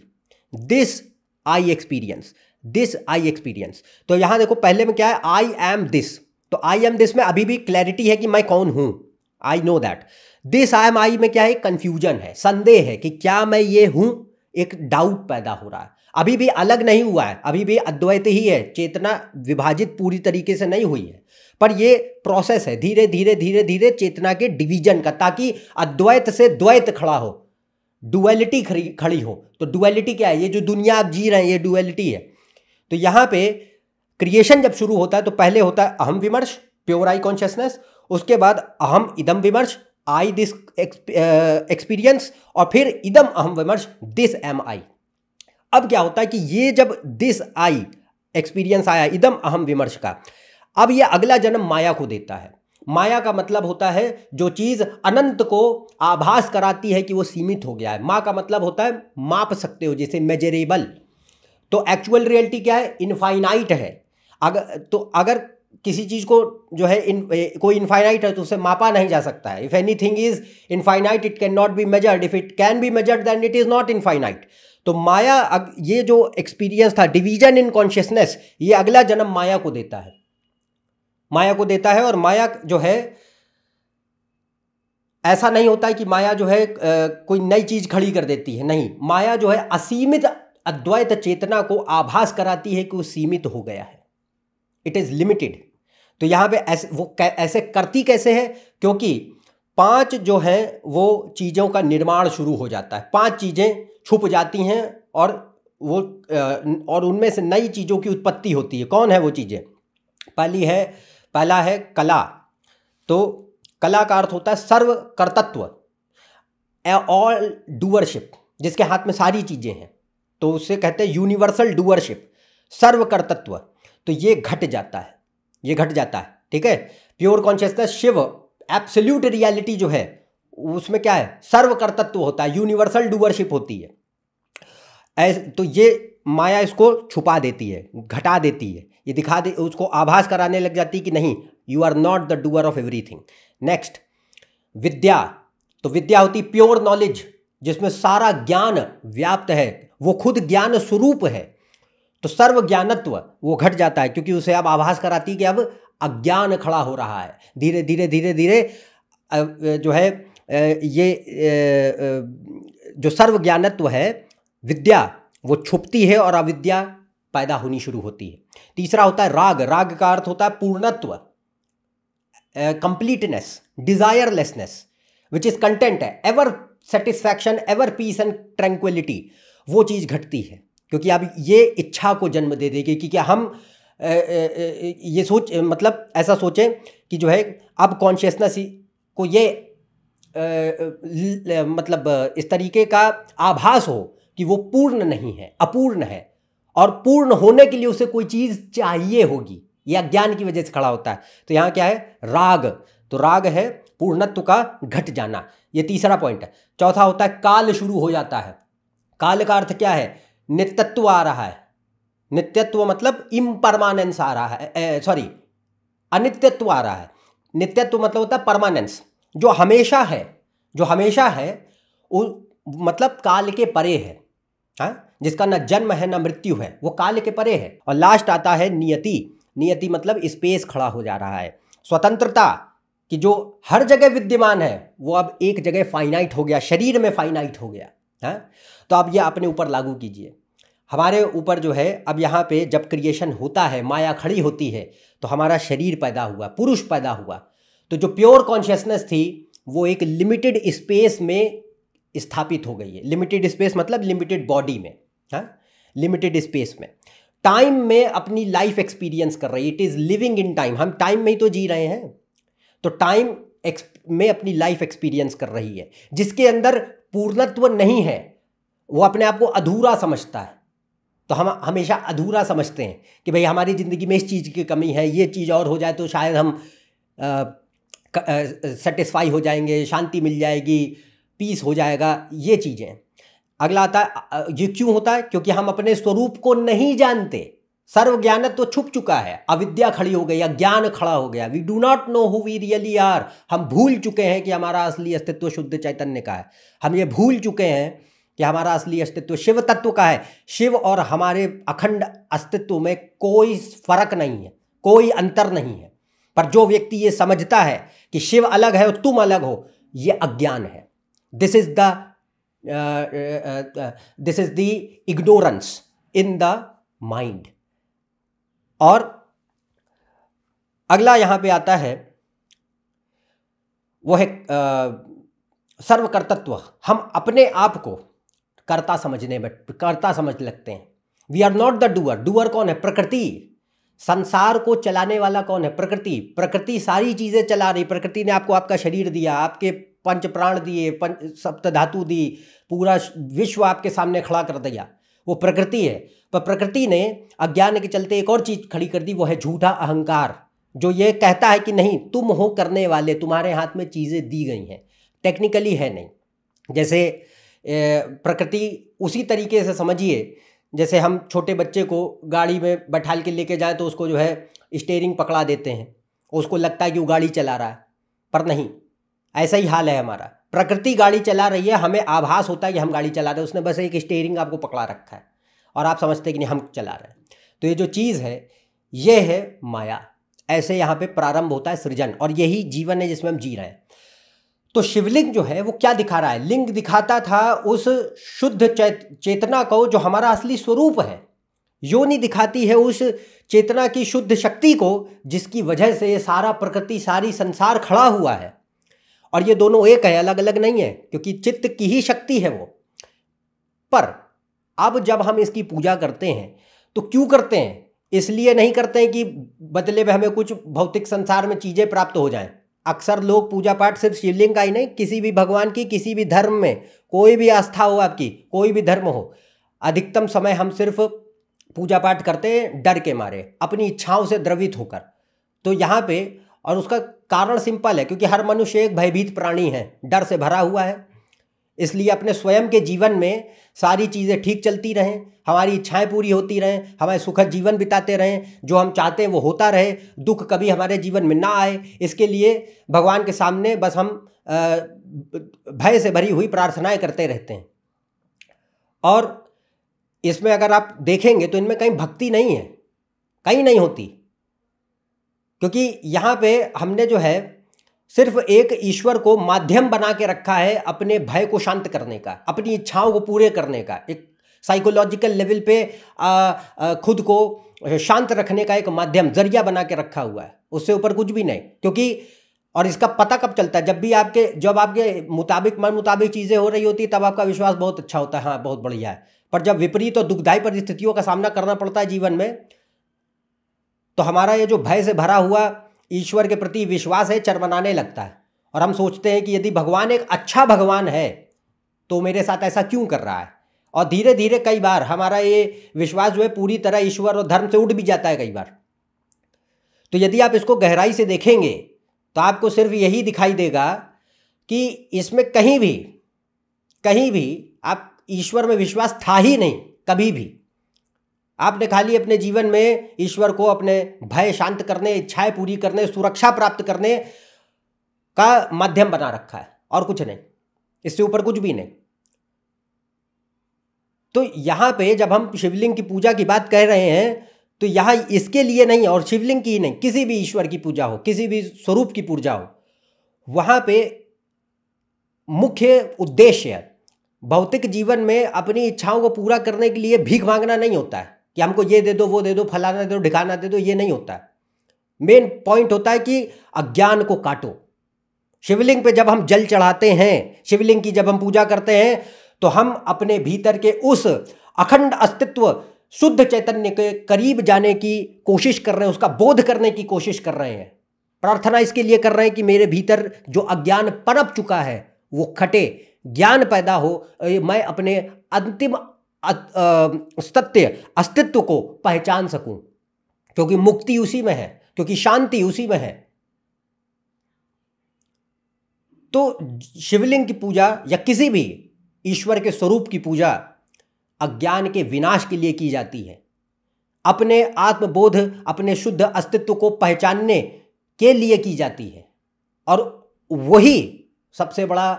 this I experience, this I experience. तो यहां देखो पहले में क्या है, आई एम दिस, तो आई एम दिस में अभी भी क्लैरिटी है कि मैं कौन हूं, I know that. This I am I में क्या है, कंफ्यूजन है, संदेह है कि क्या मैं ये हूं, एक डाउट पैदा हो रहा है, अभी भी अलग नहीं हुआ है, अभी भी अद्वैत ही है, चेतना विभाजित पूरी तरीके से नहीं हुई है, पर ये प्रोसेस है धीरे धीरे धीरे धीरे चेतना के डिवीजन का, ताकि अद्वैत से द्वैत खड़ा हो, डुअलिटी खड़ी हो। तो डुअलिटी क्या है, ये जो दुनिया आप जी रहे हैं ये डुअलिटी है। तो यहां पे क्रिएशन जब शुरू होता है तो पहले होता है अहम विमर्श, प्योर आई कॉन्शियसनेस, उसके बाद अहम इदम विमर्श, आई दिस एक्सपीरियंस, और फिर इदम अहम विमर्श, दिस एम आई। अब क्या होता है कि ये जब दिस आई एक्सपीरियंस आया इदम अहम विमर्श का, अब ये अगला जन्म माया को देता है। माया का मतलब होता है जो चीज अनंत को आभास कराती है कि वो सीमित हो गया है। माँ का मतलब होता है माप सकते हो, जैसे मेजरेबल। तो एक्चुअल रियलिटी क्या है, इनफाइनाइट है। अगर किसी चीज को जो है कोई इनफाइनाइट है तो उसे मापा नहीं जा सकता है। If anything is infinite it can not be measured, if it can be measured then it is not infinite. तो माया, ये जो एक्सपीरियंस था डिवीजन इन कॉन्शियसनेस, ये अगला जन्म माया को देता है, माया को देता है। और माया जो है ऐसा नहीं होता है कि माया जो है कोई नई चीज खड़ी कर देती है, नहीं, माया जो है असीमित अद्वैत चेतना को आभास कराती है कि वो सीमित हो गया है, इट इज लिमिटेड। तो यहां पे ऐसे करती कैसे है, क्योंकि 5 जो है वो चीजों का निर्माण शुरू हो जाता है, 5 चीजें छुप जाती हैं और उनमें से नई चीजों की उत्पत्ति होती है। कौन है वो चीजें, पहला है कला। तो कला का अर्थ होता है सर्व कर्तत्व, ऑल डूअरशिप, जिसके हाथ में सारी चीजें हैं, तो उससे कहते हैं यूनिवर्सल डूअरशिप, सर्व कर्तत्व। तो ये घट जाता है, ये घट जाता है, ठीक है। Pure consciousness Shiva absolute reality जो है उसमें क्या है, सर्व कर्तत्व होता है, यूनिवर्सल डूअरशिप होती है। तो ये माया इसको छुपा देती है, घटा देती है, ये दिखा दे, उसको आभास कराने लग जाती है कि नहीं, you are not the doer of everything. Next विद्या। तो विद्या होती प्योर नॉलेज, जिसमें सारा ज्ञान व्याप्त है, वो खुद ज्ञान स्वरूप है। तो सर्व ज्ञानत्व वो घट जाता है, क्योंकि उसे अब आभास कराती है कि अब अज्ञान खड़ा हो रहा है। धीरे धीरे धीरे धीरे जो है ये जो सर्व ज्ञानत्व है विद्या, वो छुपती है और अविद्या पैदा होनी शुरू होती है। तीसरा होता है राग। राग का अर्थ होता है पूर्णत्व, completeness, desirelessness, which is content है, ever satisfaction, ever peace and tranquillity. वो चीज घटती है, क्योंकि अब ये इच्छा को जन्म दे देगी कि क्या हम ये मतलब ऐसा सोचें कि जो है अब कॉन्शियसनेस को ये मतलब इस तरीके का आभास हो कि वो पूर्ण नहीं है, अपूर्ण है, और पूर्ण होने के लिए उसे कोई चीज चाहिए होगी, यह अज्ञान की वजह से खड़ा होता है। तो यहाँ क्या है, राग। तो राग है पूर्णत्व का घट जाना, ये तीसरा पॉइंट है। चौथा होता है काल शुरू हो जाता है। काल का अर्थ क्या है? नित्यत्व आ रहा है। नित्यत्व मतलब इम्परमानेंस आ रहा है, सॉरी अनित्यत्व आ रहा है। नित्यत्व मतलब होता है परमानेंस, जो हमेशा है, जो हमेशा है वो मतलब काल के परे है, हाँ, जिसका ना जन्म है ना मृत्यु है, वो काल के परे है। और लास्ट आता है नियति। नियति मतलब स्पेस खड़ा हो जा रहा है। स्वतंत्रता कि जो हर जगह विद्यमान है वो अब एक जगह फाइनाइट हो गया, शरीर में फाइनाइट हो गया, हाँ। तो अब ये अपने ऊपर लागू कीजिए। हमारे ऊपर जो है अब यहाँ पे जब क्रिएशन होता है, माया खड़ी होती है, तो हमारा शरीर पैदा हुआ, पुरुष पैदा हुआ। तो जो प्योर कॉन्शियसनेस थी वो एक लिमिटेड स्पेस में स्थापित हो गई है। लिमिटेड स्पेस मतलब लिमिटेड बॉडी में, हाँ, लिमिटेड स्पेस में, टाइम में अपनी लाइफ एक्सपीरियंस कर रही है। It is living in time. हम टाइम में ही तो जी रहे हैं, तो टाइम में अपनी लाइफ एक्सपीरियंस कर रही है। जिसके अंदर पूर्णत्व नहीं है वो अपने आप को अधूरा समझता है। तो हम हमेशा अधूरा समझते हैं कि भाई हमारी ज़िंदगी में इस चीज़ की कमी है, ये चीज़ और हो जाए तो शायद हम सेटिस्फाई हो जाएंगे, शांति मिल जाएगी, पीस हो जाएगा, ये चीज़ें। अगला आता है, ये क्यों होता है? क्योंकि हम अपने स्वरूप को नहीं जानते। सर्व ज्ञानत्व तो छुप चुका है, अविद्या खड़ी हो गई, अज्ञान खड़ा हो गया। We do not know who we really are. हम भूल चुके हैं कि हमारा असली अस्तित्व शुद्ध चैतन्य का है। हम ये भूल चुके हैं कि हमारा असली अस्तित्व शिव तत्व का है। शिव और हमारे अखंड अस्तित्व में कोई फर्क नहीं है, कोई अंतर नहीं है। पर जो व्यक्ति ये समझता है कि शिव अलग है और तुम अलग हो, ये अज्ञान है। This is the ignorance in the mind. और अगला यहां पे आता है वो है सर्वकर्तृत्व। हम अपने आप को कर्ता समझ लगते हैं। We are not the doer. Doer कौन है? प्रकृति। संसार को चलाने वाला कौन है? प्रकृति। प्रकृति सारी चीजें चला रही। प्रकृति ने आपको आपका शरीर दिया, आपके पंच प्राण दिए, पंच सप्त धातु दी, पूरा विश्व आपके सामने खड़ा कर दिया, वो प्रकृति है। पर प्रकृति ने अज्ञान के चलते एक और चीज खड़ी कर दी, वो है झूठा अहंकार, जो ये कहता है कि नहीं तुम हो करने वाले, तुम्हारे हाथ में चीजें दी गई हैं, टेक्निकली है नहीं। जैसे प्रकृति उसी तरीके से समझिए जैसे हम छोटे बच्चे को गाड़ी में बैठाल के लेके जाए तो उसको जो है स्टीयरिंग पकड़ा देते हैं, उसको लगता है कि वो गाड़ी चला रहा है, पर नहीं। ऐसा ही हाल है हमारा। प्रकृति गाड़ी चला रही है, हमें आभास होता है कि हम गाड़ी चला रहे हैं, उसने बस एक स्टीयरिंग आपको पकड़ा रखा है और आप समझते हैं कि नहीं हम चला रहे हैं। तो ये जो चीज़ है ये है माया। ऐसे यहाँ पे प्रारंभ होता है सृजन, और यही जीवन है जिसमें हम जी रहे हैं। तो शिवलिंग जो है वो क्या दिखा रहा है? लिंग दिखाता था उस शुद्ध चेतना को जो हमारा असली स्वरूप है। योनि दिखाती है उस चेतना की शुद्ध शक्ति को जिसकी वजह से ये सारा प्रकृति, सारी संसार खड़ा हुआ है। और ये दोनों एक है, अलग अलग नहीं है, क्योंकि चित्त की ही शक्ति है वो। पर अब जब हम इसकी पूजा करते हैं तो क्यों करते हैं? इसलिए नहीं करते हैं कि बदले में हमें कुछ भौतिक संसार में चीज़ें प्राप्त हो जाएं। अक्सर लोग पूजा पाठ सिर्फ शिवलिंग का ही नहीं, किसी भी भगवान की, किसी भी धर्म में, कोई भी आस्था हो आपकी, कोई भी धर्म हो, अधिकतम समय हम सिर्फ पूजा पाठ करते हैं डर के मारे, अपनी इच्छाओं से द्रवित होकर। तो यहाँ पे, और उसका कारण सिंपल है, क्योंकि हर मनुष्य एक भयभीत प्राणी है, डर से भरा हुआ है। इसलिए अपने स्वयं के जीवन में सारी चीज़ें ठीक चलती रहें, हमारी इच्छाएं पूरी होती रहें, हमारे सुखद जीवन बिताते रहें, जो हम चाहते हैं वो होता रहे, दुख कभी हमारे जीवन में ना आए, इसके लिए भगवान के सामने बस हम भय से भरी हुई प्रार्थनाएं करते रहते हैं। और इसमें अगर आप देखेंगे तो इनमें कहीं भक्ति नहीं है, कहीं नहीं होती, क्योंकि यहाँ पे हमने जो है सिर्फ एक ईश्वर को माध्यम बना के रखा है अपने भय को शांत करने का, अपनी इच्छाओं को पूरे करने का, एक साइकोलॉजिकल लेवल पे खुद को शांत रखने का एक माध्यम, जरिया बना के रखा हुआ है, उससे ऊपर कुछ भी नहीं। क्योंकि और इसका पता कब चलता है? जब आपके मुताबिक, मन मुताबिक चीज़ें हो रही होती, तब आपका विश्वास बहुत अच्छा होता है, हाँ बहुत बढ़िया है। पर जब विपरीत और दुखदायी परिस्थितियों का सामना करना पड़ता है जीवन में, तो हमारा ये जो भय से भरा हुआ ईश्वर के प्रति विश्वास है चरमराने लगता है, और हम सोचते हैं कि यदि भगवान एक अच्छा भगवान है तो मेरे साथ ऐसा क्यों कर रहा है। और धीरे धीरे कई बार हमारा ये विश्वास जो है पूरी तरह ईश्वर और धर्म से उठ भी जाता है कई बार। तो यदि आप इसको गहराई से देखेंगे तो आपको सिर्फ यही दिखाई देगा कि इसमें कहीं भी आप ईश्वर में विश्वास था ही नहीं कभी भी। आपने खाली अपने जीवन में ईश्वर को अपने भय शांत करने, इच्छाएं पूरी करने, सुरक्षा प्राप्त करने का माध्यम बना रखा है और कुछ नहीं, इससे ऊपर कुछ भी नहीं। तो यहां पे जब हम शिवलिंग की पूजा की बात कह रहे हैं तो यहां इसके लिए नहीं, और शिवलिंग की ही नहीं, किसी भी ईश्वर की पूजा हो, किसी भी स्वरूप की पूजा हो, वहां पे मुख्य उद्देश्य भौतिक जीवन में अपनी इच्छाओं को पूरा करने के लिए भीख मांगना नहीं होता है कि हमको ये दे दो, वो दे दो, फलाना दे दो, ढिकाना दे दो, ये नहीं होता है। मेन पॉइंट होता है कि अज्ञान को काटो। शिवलिंग पे जब हम जल चढ़ाते हैं, शिवलिंग की जब हम पूजा करते हैं, तो हम अपने भीतर के उस अखंड अस्तित्व शुद्ध चैतन्य के करीब जाने की कोशिश कर रहे हैं, उसका बोध करने की कोशिश कर रहे हैं। प्रार्थना इसके लिए कर रहे हैं कि मेरे भीतर जो अज्ञान पनप चुका है वो खटे, ज्ञान पैदा हो, मैं अपने अंतिम सत्य अस्तित्व को पहचान सकूं, क्योंकि मुक्ति उसी में है, क्योंकि शांति उसी में है। तो शिवलिंग की पूजा या किसी भी ईश्वर के स्वरूप की पूजा अज्ञान के विनाश के लिए की जाती है, अपने आत्मबोध, अपने शुद्ध अस्तित्व को पहचानने के लिए की जाती है, और वही सबसे बड़ा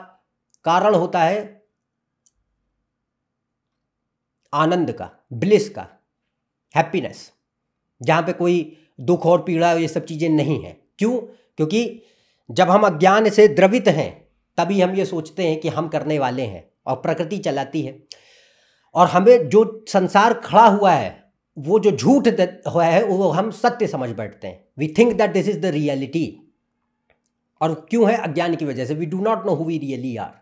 कारण होता है आनंद का, ब्लिस का, हैप्पीनेस, जहां पे कोई दुख और पीड़ा ये सब चीजें नहीं है। क्यों? क्योंकि जब हम अज्ञान से द्रवित हैं तभी हम ये सोचते हैं कि हम करने वाले हैं और प्रकृति चलाती है, और हमें जो संसार खड़ा हुआ है, वो जो झूठ हुआ है, वो हम सत्य समझ बैठते हैं। We think that this is the reality. और क्यों है? अज्ञान की वजह से। We do not know who we really are.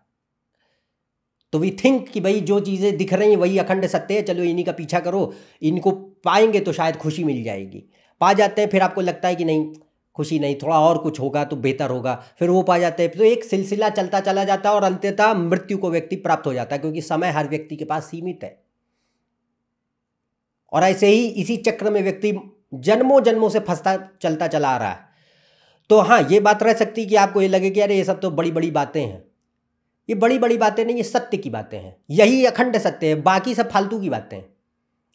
तो वी थिंक कि भाई जो चीज़ें दिख रही हैं वही अखंड सत्य है, चलो इन्हीं का पीछा करो, इनको पाएंगे तो शायद खुशी मिल जाएगी। पा जाते हैं, फिर आपको लगता है कि नहीं, खुशी नहीं, थोड़ा और कुछ होगा तो बेहतर होगा, फिर वो पा जाते हैं, तो एक सिलसिला चलता चला जाता है और अंततः मृत्यु को व्यक्ति प्राप्त हो जाता है, क्योंकि समय हर व्यक्ति के पास सीमित है। और ऐसे ही इसी चक्र में व्यक्ति जन्मों जन्मों से फंसता चलता चला आ रहा है। तो हाँ, ये बात रह सकती है कि आपको ये लगे कि अरे ये सब तो बड़ी बड़ी बातें हैं। ये बड़ी बड़ी बातें नहीं, ये सत्य की बातें हैं, यही अखंड सत्य है, बाकी सब फालतू की बातें हैं।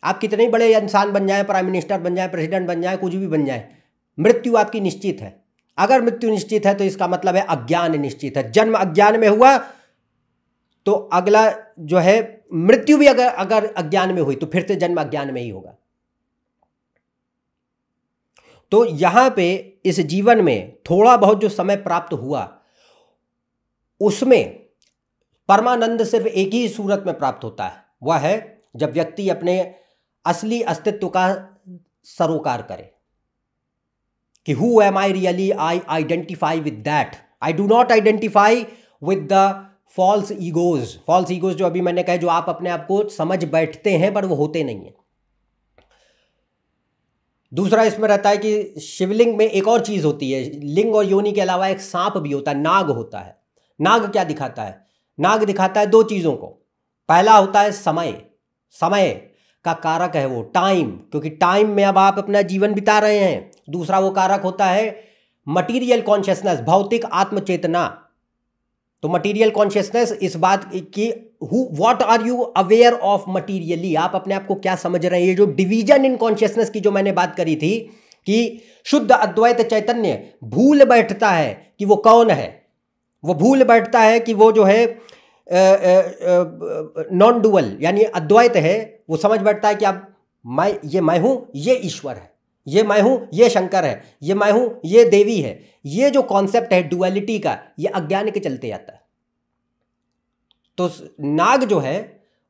आप कितने ही बड़े इंसान बन जाए, प्राइम मिनिस्टर बन जाए, प्रेसिडेंट बन जाए, कुछ भी बन जाए, मृत्यु आपकी निश्चित है। अगर मृत्यु निश्चित है तो इसका मतलब है अज्ञान निश्चित है। जन्म अज्ञान में हुआ तो अगला जो है मृत्यु भी अगर अज्ञान में हुई तो फिर से जन्म अज्ञान में ही होगा। तो यहां पे इस जीवन में थोड़ा बहुत जो समय प्राप्त हुआ, उसमें परमानंद सिर्फ एक ही सूरत में प्राप्त होता है, वह है जब व्यक्ति अपने असली अस्तित्व का सरोकार करे कि who am I really, I identify with that, I do not identify with the false egos. False egos जो अभी मैंने कहा, जो आप अपने आप को समझ बैठते हैं पर वो होते नहीं है। दूसरा इसमें रहता है कि शिवलिंग में एक और चीज होती है, लिंग और योनि के अलावा एक सांप भी होता है, नाग होता है। नाग क्या दिखाता है? नाग दिखाता है दो चीजों को। पहला होता है समय, समय का कारक है वो टाइम, क्योंकि टाइम में अब आप अपना जीवन बिता रहे हैं। दूसरा वो कारक होता है मटीरियल कॉन्शियसनेस, भौतिक आत्मचेतना। तो मटीरियल कॉन्शियसनेस इस बात की what are you aware of materially, आप अपने आप को क्या समझ रहे हैं। ये जो डिवीजन इन कॉन्शियसनेस की जो मैंने बात करी थी कि शुद्ध अद्वैत चैतन्य भूल बैठता है कि वो कौन है, वो भूल बैठता है कि वो जो है नॉन डुअल यानी अद्वैत है। वो समझ बैठता है कि अब मैं हूं, ये ईश्वर है, ये मैं हूं, ये शंकर है, ये मैं हूं, ये देवी है। ये जो कॉन्सेप्ट है डुअलिटी का, ये अज्ञान के चलते आता है। तो नाग जो है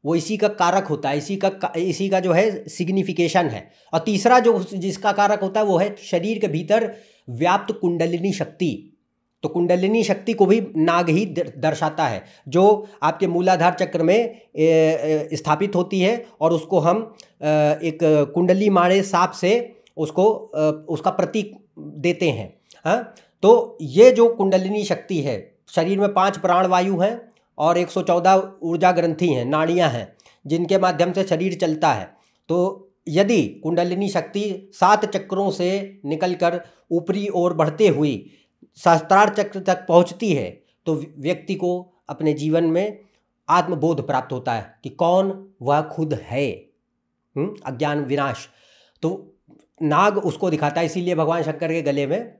वो इसी का कारक होता है, इसी का जो है सिग्निफिकेशन है। और तीसरा जो जिसका कारक होता है वो है शरीर के भीतर व्याप्त कुंडलिनी शक्ति। तो कुंडलिनी शक्ति को भी नाग ही दर्शाता है, जो आपके मूलाधार चक्र में स्थापित होती है, और उसको हम एक कुंडली मारे सांप से उसको उसका प्रतीक देते हैं। हाँ, तो ये जो कुंडलिनी शक्ति है, शरीर में 5 प्राणवायु हैं और 114 ऊर्जा ग्रंथि हैं, नाड़ियाँ हैं, जिनके माध्यम से शरीर चलता है। तो यदि कुंडलिनी शक्ति 7 चक्रों से निकलकर ऊपरी ओर बढ़ते हुई सहस्त्रार चक्र तक पहुंचती है तो व्यक्ति को अपने जीवन में आत्मबोध प्राप्त होता है कि कौन वह खुद है। अज्ञान विनाश। तो नाग उसको दिखाता है, इसीलिए भगवान शंकर के गले में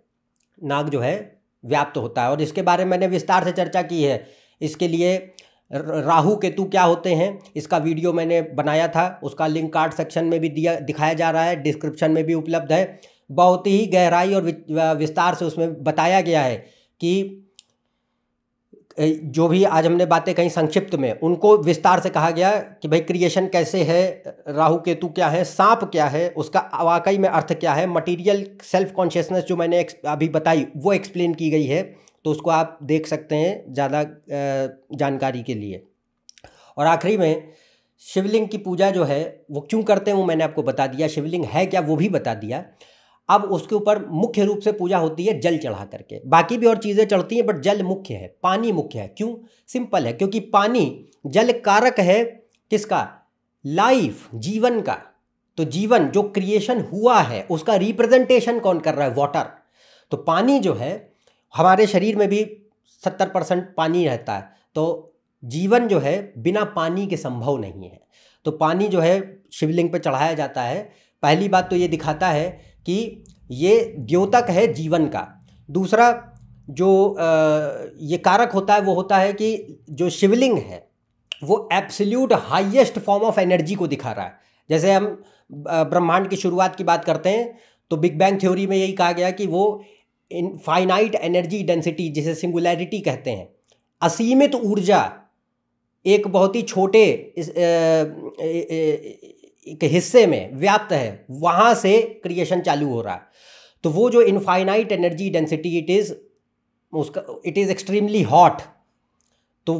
नाग जो है व्याप्त होता है। और इसके बारे में मैंने विस्तार से चर्चा की है। इसके लिए राहु केतु क्या होते हैं इसका वीडियो मैंने बनाया था, उसका लिंक कार्ड सेक्शन में भी दिखाया जा रहा है, डिस्क्रिप्शन में भी उपलब्ध है। बहुत ही गहराई और विस्तार से उसमें बताया गया है कि जो भी आज हमने बातें कहीं संक्षिप्त में, उनको विस्तार से कहा गया कि भाई क्रिएशन कैसे है, राहु केतु क्या है, सांप क्या है, उसका वाकई में अर्थ क्या है, मटेरियल सेल्फ कॉन्शियसनेस जो मैंने अभी बताई वो एक्सप्लेन की गई है। तो उसको आप देख सकते हैं ज़्यादा जानकारी के लिए। और आखिरी में शिवलिंग की पूजा जो है वो क्यों करते हैं वो मैंने आपको बता दिया, शिवलिंग है क्या वो भी बता दिया। अब उसके ऊपर मुख्य रूप से पूजा होती है जल चढ़ा करके, बाकी भी और चीज़ें चढ़ती हैं बट जल मुख्य है, पानी मुख्य है। क्यों? सिंपल है, क्योंकि पानी जल कारक है किसका? लाइफ, जीवन का। तो जीवन जो क्रिएशन हुआ है उसका रिप्रेजेंटेशन कौन कर रहा है? वाटर। तो पानी जो है हमारे शरीर में भी 70% पानी रहता है, तो जीवन जो है बिना पानी के संभव नहीं है। तो पानी जो है शिवलिंग पे चढ़ाया जाता है। पहली बात तो ये दिखाता है कि ये द्योतक है जीवन का। दूसरा जो ये कारक होता है वो होता है कि जो शिवलिंग है वो absolute highest form of energy को दिखा रहा है। जैसे हम ब्रह्मांड की शुरुआत की बात करते हैं तो बिग बैंग थ्योरी में यही कहा गया कि वो इनफाइनाइट एनर्जी डेंसिटी, जिसे सिंगुलैरिटी कहते हैं, असीमित ऊर्जा एक बहुत ही छोटे एक हिस्से में व्याप्त है, वहाँ से क्रिएशन चालू हो रहा है। तो वो जो infinite energy density it is extremely hot. तो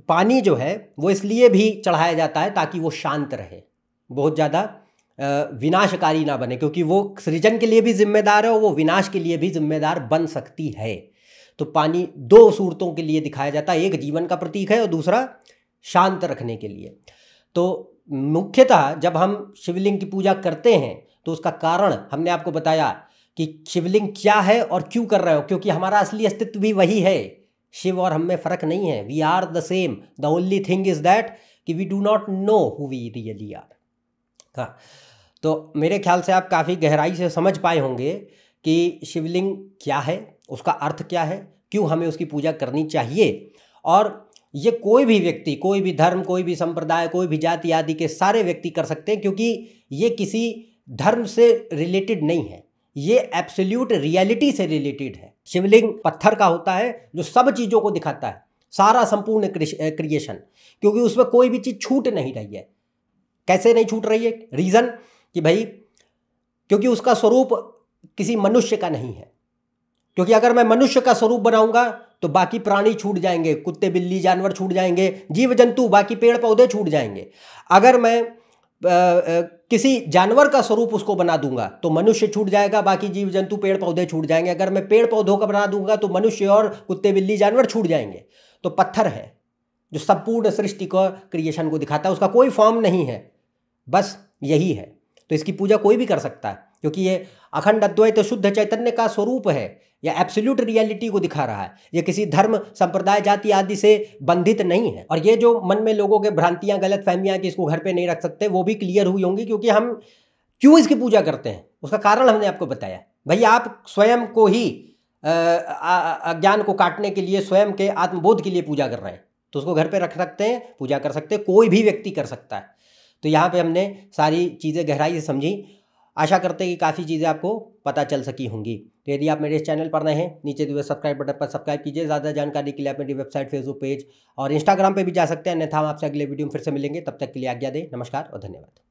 पानी जो है वो इसलिए भी चढ़ाया जाता है ताकि वो शांत रहे, बहुत ज़्यादा विनाशकारी ना बने, क्योंकि वो सृजन के लिए भी जिम्मेदार है और वो विनाश के लिए भी जिम्मेदार बन सकती है। तो पानी दो सूरतों के लिए दिखाया जाता है, एक जीवन का प्रतीक है और दूसरा शांत रखने के लिए। तो मुख्यतः जब हम शिवलिंग की पूजा करते हैं तो उसका कारण हमने आपको बताया कि शिवलिंग क्या है और क्यों कर रहे हो, क्योंकि हमारा असली अस्तित्व भी वही है। शिव और हम में फ़र्क नहीं है, we are the same. The only thing is that कि we do not know who we really are. हाँ, तो मेरे ख्याल से आप काफ़ी गहराई से समझ पाए होंगे कि शिवलिंग क्या है, उसका अर्थ क्या है, क्यों हमें उसकी पूजा करनी चाहिए। और ये कोई भी व्यक्ति, कोई भी धर्म, कोई भी संप्रदाय, कोई भी जाति आदि के सारे व्यक्ति कर सकते हैं, क्योंकि ये किसी धर्म से रिलेटेड नहीं है, ये एब्सोल्यूट रियलिटी से रिलेटेड है। शिवलिंग पत्थर का होता है जो सब चीज़ों को दिखाता है, सारा संपूर्ण क्रिएशन, क्योंकि उसमें कोई भी चीज़ छूट नहीं रही है। कैसे नहीं छूट रही है? रीज़न कि भाई क्योंकि उसका स्वरूप किसी मनुष्य का नहीं है। क्योंकि अगर मैं मनुष्य का स्वरूप बनाऊंगा तो बाकी प्राणी छूट जाएंगे, कुत्ते बिल्ली जानवर छूट जाएंगे, जीव जंतु, बाकी पेड़ पौधे छूट जाएंगे। अगर मैं किसी जानवर का स्वरूप उसको बना दूंगा तो मनुष्य छूट जाएगा, बाकी जीव जंतु पेड़ पौधे छूट जाएंगे। अगर मैं पेड़ पौधों का बना दूंगा तो मनुष्य और कुत्ते बिल्ली जानवर छूट जाएंगे। तो पत्थर है जो संपूर्ण सृष्टि को, क्रिएशन को दिखाता है, उसका कोई फॉर्म नहीं है, बस यही है। तो इसकी पूजा कोई भी कर सकता है, क्योंकि ये अखंड अद्वैत शुद्ध चैतन्य का स्वरूप है, या एब्सोल्यूट रियलिटी को दिखा रहा है। ये किसी धर्म, संप्रदाय, जाति आदि से बंधित नहीं है। और ये जो मन में लोगों के भ्रांतियां, गलत फहमियां कि इसको घर पे नहीं रख सकते, वो भी क्लियर हुई होंगी, क्योंकि हम क्यों इसकी पूजा करते हैं उसका कारण हमने आपको बताया। भाई आप स्वयं को ही अज्ञान को काटने के लिए, स्वयं के आत्मबोध के लिए पूजा कर रहे हैं, तो उसको घर पे रख सकते हैं, पूजा कर सकते हैं, कोई भी व्यक्ति कर सकता है। तो यहाँ पे हमने सारी चीज़ें गहराई से समझी। आशा करते हैं कि काफ़ी चीज़ें आपको पता चल सकी होंगी। तो यदि आप मेरे इस चैनल पर नए हैं, नीचे दिए हुए सब्सक्राइब बटन पर सब्सक्राइब कीजिए। ज़्यादा जानकारी के लिए आप मेरी वेबसाइट, फेसबुक पेज और इंस्टाग्राम पे भी जा सकते हैं। अन्यथा हम आपसे अगले वीडियो में फिर से मिलेंगे। तब तक के लिए आज्ञा दें। नमस्कार और धन्यवाद।